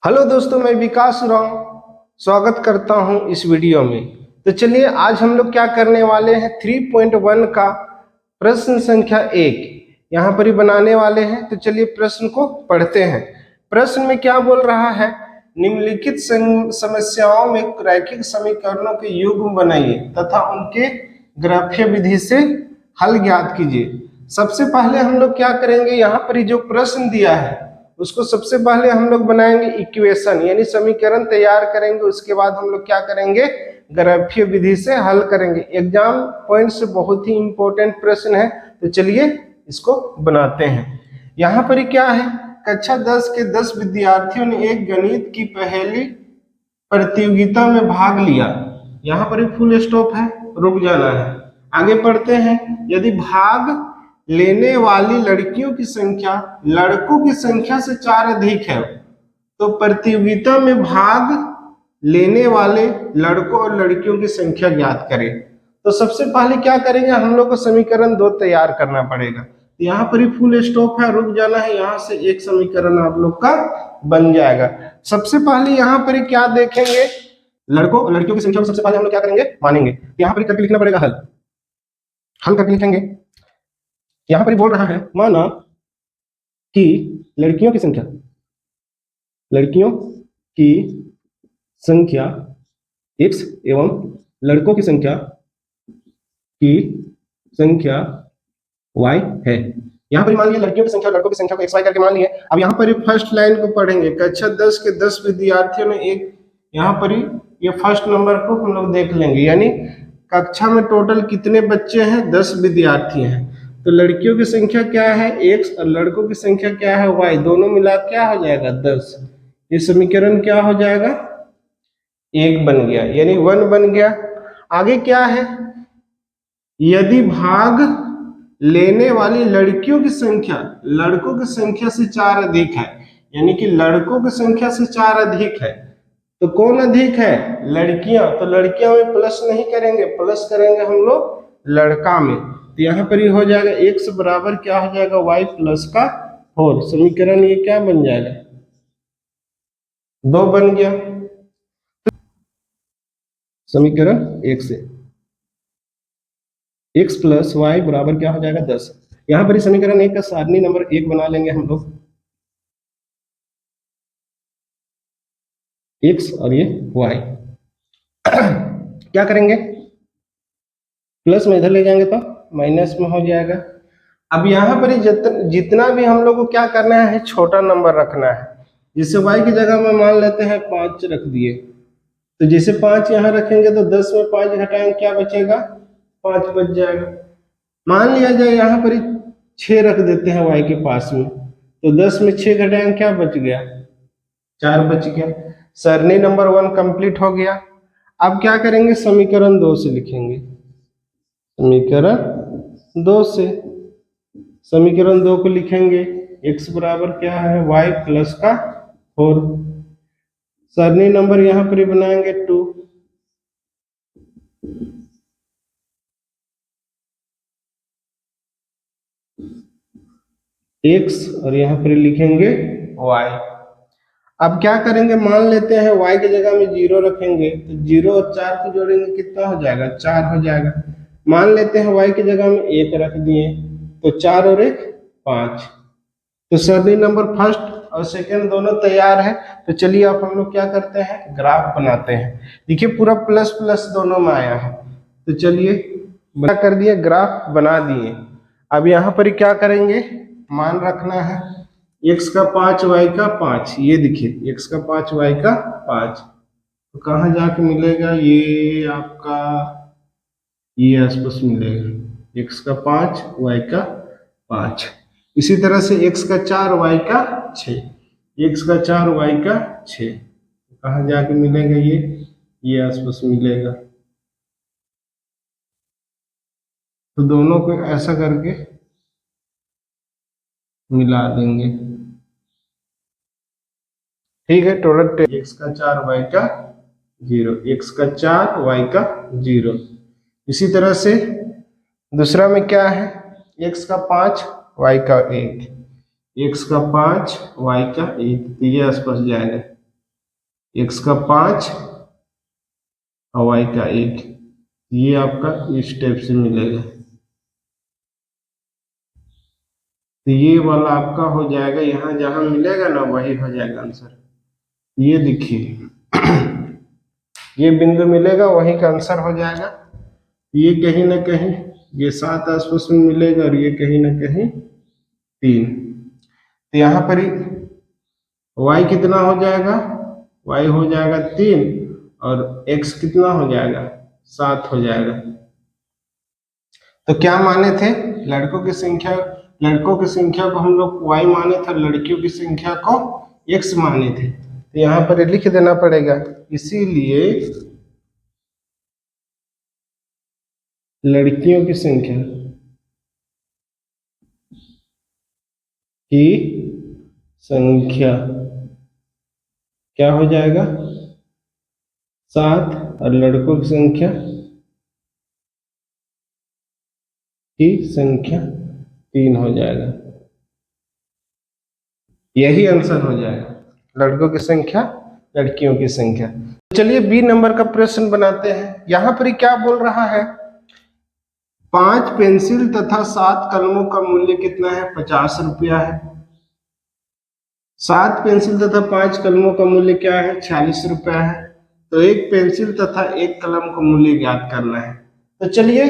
Hello दोस्तों, मैं विकास राव स्वागत करता हूं इस वीडियो में। तो चलिए आज हम लोग क्या करने वाले हैं 3.1 का प्रश्न संख्या 1 यहाँ पर ही बनाने वाले हैं। तो चलिए प्रश्न को पढ़ते हैं। प्रश्न में क्या बोल रहा है, निम्नलिखित समस्याओं में रैखिक समीकरणों के युग्म बनाइए तथा उनके ग्राफीय विधि से हल ज्ञात कीजिए। सबसे पहले हम लोग क्या करेंगे, यहाँ पर ही जो प्रश्न दिया है उसको सबसे पहले हम लोग बनाएंगे इक्वेशन यानी समीकरण तैयार करेंगे। उसके बाद हम लोग क्या करेंगे, ग्राफीय विधि से हल करेंगे। एग्जाम पॉइंट से बहुत ही इंपॉर्टेंट प्रश्न है। तो चलिए इसको बनाते हैं। यहाँ पर क्या है, कक्षा 10 के 10 विद्यार्थियों ने एक गणित की पहली प्रतियोगिता में भाग लिया। यहाँ पर फुल स्टॉप है, रुक जाना है। आगे पढ़ते हैं। यदि भाग लेने वाली लड़कियों की संख्या लड़कों की संख्या से 4 अधिक है तो प्रतियोगिता में भाग लेने वाले लड़कों और लड़कियों की संख्या ज्ञात करें। तो सबसे पहले क्या करेंगे, हम लोग को समीकरण 2 तैयार करना पड़ेगा। तो यहाँ पर ही फुल स्टॉप है, रुक जाना है। यहाँ से एक समीकरण आप लोग का बन जाएगा। सबसे पहले यहाँ पर क्या देखेंगे, लड़कों और लड़कियों की संख्या को सबसे पहले हम लोग क्या करेंगे, मानेंगे। यहाँ पर करके लिखना पड़ेगा हल करके लिखेंगे। यहां पर बोल रहा है, माना कि लड़कियों की संख्या x एवं लड़कों की संख्या y है। यहां पर मान लिया लड़कियों की संख्या लड़कों की संख्या को x y करके मान लिए। अब यहां पर फर्स्ट लाइन को पढ़ेंगे। कक्षा 10 के 10 विद्यार्थियों ने एक, यहाँ पर ये फर्स्ट नंबर को हम लोग देख लेंगे, यानी कक्षा में टोटल कितने बच्चे हैं, 10 विद्यार्थी हैं। तो लड़कियों की संख्या क्या है x और लड़कों की संख्या क्या है y, दोनों मिला क्या हो जाएगा 10। ये समीकरण क्या हो जाएगा, 1 बन गया, यानी 1 बन गया। आगे क्या है, यदि भाग लेने वाली लड़कियों की संख्या लड़कों की संख्या से 4 अधिक है, यानी कि लड़कों की संख्या से 4 अधिक है तो कौन अधिक है, लड़कियां। तो लड़कियां में प्लस नहीं करेंगे, प्लस करेंगे हम लोग लड़का में। तो यहाँ पर ही हो जाएगा x बराबर क्या हो जाएगा y प्लस का 4। समीकरण ये क्या बन जाएगा, 2 बन गया। समीकरण 1 से x प्लस y बराबर क्या हो जाएगा 10। यहाँ पर समीकरण 1 का सारणी नंबर 1 बना लेंगे हम लोग, x और ये y। क्या करेंगे, प्लस में इधर ले जाएंगे तो माइनस में हो जाएगा। अब यहाँ पर जितना भी हम लोग को क्या करना है, छोटा नंबर रखना है। जैसे y की जगह में मान लेते हैं 5 रख दिए, तो जैसे 5 यहाँ रखेंगे तो 10 में 5 घटाएंगे क्या बचेगा, 5 बच जाएगा। मान लिया जाए यहाँ पर 6 रख देते हैं y के पास में, तो 10 में 6 घटाएंगे क्या बच गया, 4 बच गया। सरणी नंबर 1 कंप्लीट हो गया। अब क्या करेंगे, समीकरण 2 से लिखेंगे। समीकरण 2 से समीकरण 2 को लिखेंगे, x बराबर क्या है y प्लस का 4। सरणी नंबर यहाँ पर बनाएंगे 2। x और यहाँ पर लिखेंगे y। अब क्या करेंगे, मान लेते हैं y की जगह में 0 रखेंगे, तो 0 और 4 को जोड़ेंगे कितना हो जाएगा, 4 हो जाएगा। मान लेते हैं y की जगह में 1 रख दिए, तो 4 और 1 5। तो सरणी नंबर फर्स्ट और सेकंड दोनों तैयार है। तो चलिए अब हम लोग क्या करते हैं, ग्राफ बनाते हैं। देखिए पूरा प्लस प्लस दोनों में आया है। तो चलिए बना कर दिए, ग्राफ बना दिए। अब यहाँ पर क्या करेंगे, मान रखना है x का 5 y का 5। ये देखिए x का 5 y का 5, तो कहाँ जाके मिलेगा, ये आपका ये आसपास मिलेगा, x का 5 y का 5। इसी तरह से x का 4 y का 6, x का 4 y का 6, कहाँ जाके मिलेगा, ये आसपास मिलेगा। तो दोनों को ऐसा करके मिला देंगे, ठीक है। टोटल x का 4 y का 0, x का 4 y का 0। इसी तरह से दूसरा में क्या है, x का 5 y का 1, x का 5 y का 1, तो ये आसपास जाएगा। x का 5 और y का 1। ये आपका इस टाइप से मिलेगा। तो ये वाला आपका हो जाएगा, यहाँ जहां मिलेगा ना वही हो जाएगा आंसर। ये देखिए ये बिंदु मिलेगा वही का आंसर हो जाएगा। ये कहीं ना कहीं ये 7 आसपास में मिलेगा और ये कहीं ना कहीं 3। तो यहाँ पर y कितना हो जाएगा, y हो जाएगा 3 और x कितना हो जाएगा 7 हो जाएगा। तो क्या माने थे, लड़कों की संख्या को हम लोग y माने थे, लड़कियों की संख्या को x माने थे। तो यहाँ पर लिख देना पड़ेगा, इसीलिए लड़कियों की संख्या क्या हो जाएगा 7 और लड़कों की संख्या 3 हो जाएगा। यही आंसर हो जाएगा, लड़कों की संख्या लड़कियों की संख्या। चलिए बी नंबर का प्रश्न बनाते हैं। यहां पर क्या बोल रहा है, 5 पेंसिल तथा 7 कलमों का मूल्य कितना है, 50 रुपया है। 7 पेंसिल तथा 5 कलमों का मूल्य क्या है, 46 रुपया है। तो एक पेंसिल तथा एक कलम का मूल्य ज्ञात करना है। तो चलिए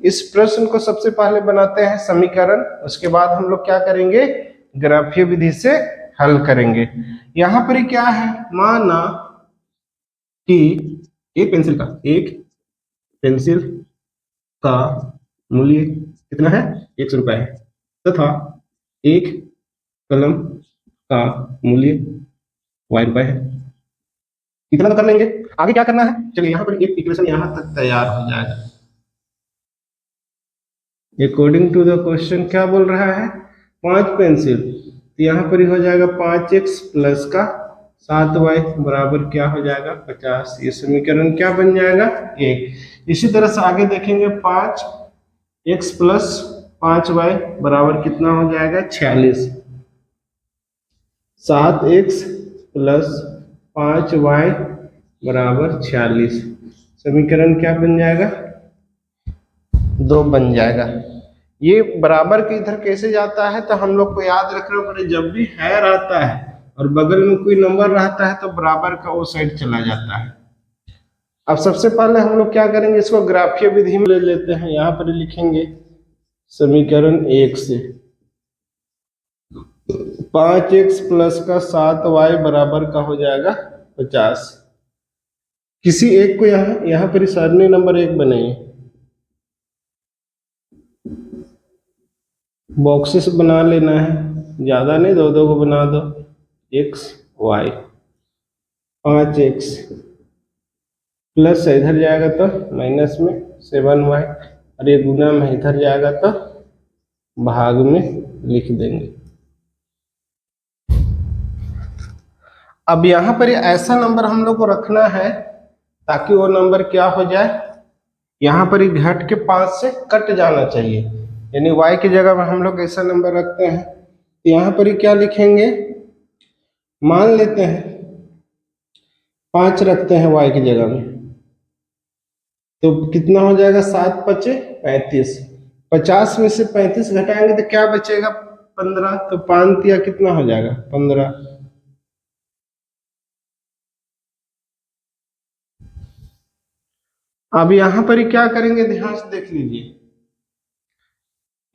इस प्रश्न को सबसे पहले बनाते हैं समीकरण, उसके बाद हम लोग क्या करेंगे, ग्राफीय विधि से हल करेंगे। यहां पर क्या है, माना कि एक पेंसिल का मूल्य कितना है, 100 रुपया है, तथा एक कलम का मूल्य y रुपये है। इतना तो कर लेंगे, आगे क्या करना है, चलिए यहाँ पर एक इक्वेशन यहाँ तक तैयार हो जाएगा। अकॉर्डिंग टू द क्वेश्चन क्या बोल रहा है, 5 पेंसिल, तो यहाँ पर हो जाएगा 5x प्लस का 7y बराबर क्या हो जाएगा 50। ये समीकरण क्या बन जाएगा, 1। इसी तरह से आगे देखेंगे, 5x प्लस 5y बराबर कितना हो जाएगा 46। 7x प्लस 5y बराबर 46। समीकरण क्या बन जाएगा, 2 बन जाएगा। ये बराबर के इधर कैसे जाता है, तो हम लोग को याद रखना पड़े, जब भी हैर आता है और बगल में कोई नंबर रहता है तो बराबर का वो साइड चला जाता है। अब सबसे पहले हम लोग क्या करेंगे, इसको ग्राफीय विधि में ले लेते हैं। यहाँ पर लिखेंगे समीकरण 1 से 5x प्लस का 7y बराबर का हो जाएगा 50। किसी एक को यहाँ पर सरणी नंबर 1 बनाइए, बॉक्सेस बना लेना है, ज्यादा नहीं, 2-2 को बना दो। x y 5x प्लस इधर जाएगा तो माइनस में 7y, और ये गुना में इधर जाएगा तो भाग में लिख देंगे। अब यहाँ पर ऐसा नंबर हम लोग को रखना है ताकि वो नंबर क्या हो जाए, यहाँ पर घट के 5 से कट जाना चाहिए, यानी y की जगह में हम लोग ऐसा नंबर रखते हैं। तो यहाँ पर क्या लिखेंगे, मान लेते हैं 5 रखते हैं y की जगह में, तो कितना हो जाएगा 7 5 35। 50 में से 35 घटाएंगे तो क्या बचेगा 15, तो 5 तिया कितना हो जाएगा 15। अब यहाँ पर क्या करेंगे, ध्यान से देख लीजिए,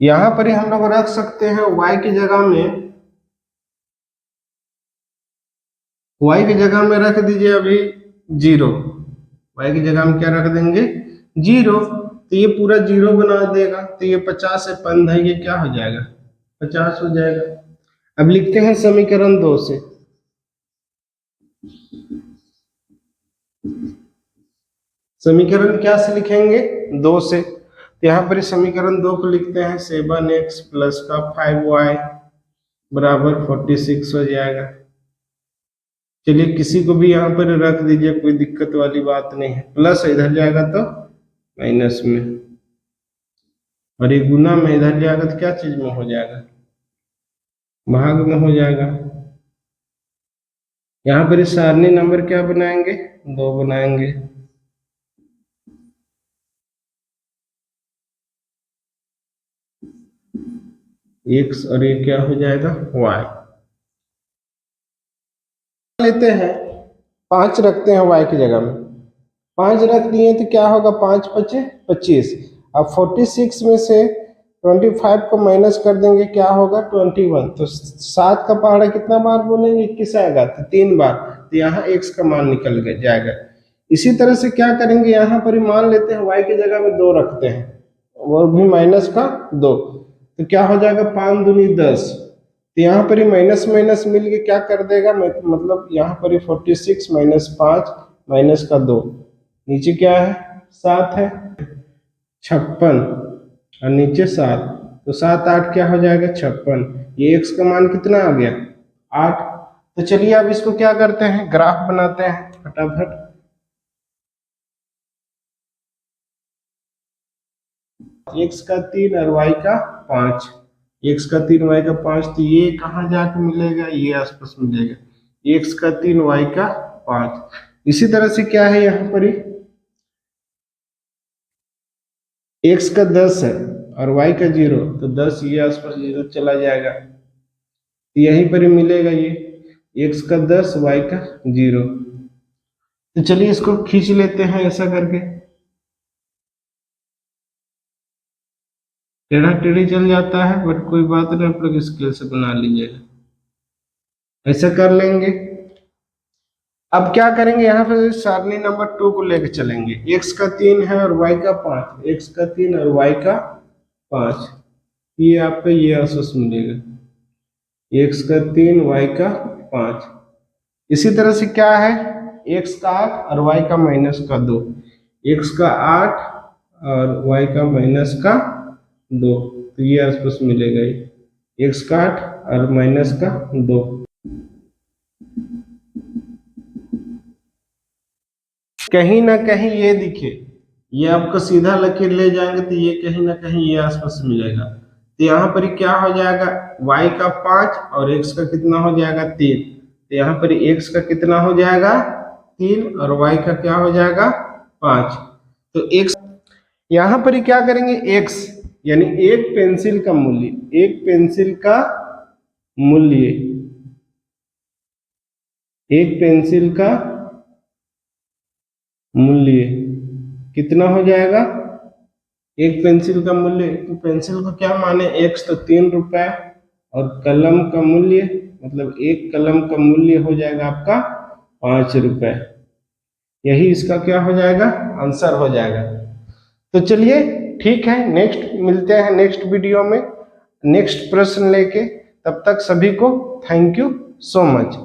यहाँ पर हम लोग रख सकते हैं y की जगह में, y की जगह में रख दीजिए अभी 0, y की जगह में क्या रख देंगे 0, तो ये पूरा 0 बना देगा। तो ये 50 है, 5 है, ये क्या हो जाएगा 50 हो जाएगा। अब लिखते हैं समीकरण 2 से, समीकरण क्या से लिखेंगे 2 से, तो यहाँ पर समीकरण 2 को लिखते हैं 7x प्लस का 5y बराबर 46 हो जाएगा। चलिए किसी को भी यहाँ पर रख दीजिए, कोई दिक्कत वाली बात नहीं है। प्लस इधर जाएगा तो माइनस में, और ये गुना में इधर जाएगा तो क्या चीज में हो जाएगा, भाग में हो जाएगा। यहाँ पर इस सारणी नंबर क्या बनाएंगे, 2 बनाएंगे। x और ये क्या हो जाएगा y। लेते हैं 5 रखते हैं y की जगह में, 5 रख दिए तो क्या होगा, 5 पचे 25। अब 46 में से 25 को माइनस कर देंगे, क्या होगा 21। तो 7 का पहाड़ा कितना बार बोलेंगे, 21 आएगा, तो 3 बार, तो यहाँ x का मान निकल जाएगा। इसी तरह से क्या करेंगे, यहाँ पर मान लेते हैं y की जगह में 2 रखते हैं, और भी माइनस का 2, तो क्या हो जाएगा 5 दूनी 10। तो यहाँ पर ही माइनस माइनस मिल के क्या कर देगा, मतलब यहाँ पर ही 46 माइनस 5 माइनस का 2, नीचे क्या है 7 है, 56 और नीचे 7, तो 7 8 क्या हो जाएगा 56। ये x का मान कितना आ गया 8। तो चलिए अब इसको क्या करते हैं, ग्राफ बनाते हैं फटाफट। x का 3 और y का 5, x का 3 y का 5, तो ये कहाँ जाके मिलेगा, ये आसपास मिलेगा, x का 3 y का 5। इसी तरह से क्या है यहाँ पर x का 10 है और y का 0, तो 10 ये आसपास 0 चला जाएगा, तो यहीं पर ही मिलेगा ये x का 10 y का 0। तो चलिए इसको खींच लेते हैं ऐसा करके, टेढ़ा टेढ़ी चल जाता है बट कोई बात नहीं, आप लोग स्केल से बना लीजिएगा, ऐसा कर लेंगे। अब क्या करेंगे, यहाँ पे सारणी नंबर 2 को लेकर चलेंगे, x का 3 है और y का 5, x का 3 और y का 5, ये आपका ये आसपास मिलेगा, x का 3 y का 5। इसी तरह से क्या है, x का 8 और y का माइनस का 2, x का 8 और y का माइनस का 2, तो ये आसपास मिलेगा, ये x का 8 और माइनस का 2। कहीं ना कहीं ये दिखे, ये आपको सीधा लकीर ले जाएंगे तो ये कहीं ना कहीं ये आसपास मिलेगा, तो यहाँ पर क्या हो जाएगा, y का 5 और x का कितना हो जाएगा 3, तो यहाँ पर x का कितना हो जाएगा 3 और y का क्या हो जाएगा 5। तो x यहाँ पर क्या करेंगे, x यानी एक पेंसिल का मूल्य, एक पेंसिल का मूल्य, एक पेंसिल का मूल्य कितना हो जाएगा, एक पेंसिल का मूल्य, तो पेंसिल को क्या माने x, तो 3 रुपए, और कलम का मूल्य मतलब एक कलम का मूल्य हो जाएगा आपका 5 रुपए। यही इसका क्या हो जाएगा, आंसर हो जाएगा। तो चलिए ठीक है, नेक्स्ट मिलते हैं नेक्स्ट वीडियो में नेक्स्ट प्रश्न लेके, तब तक सभी को थैंक यू सो मच।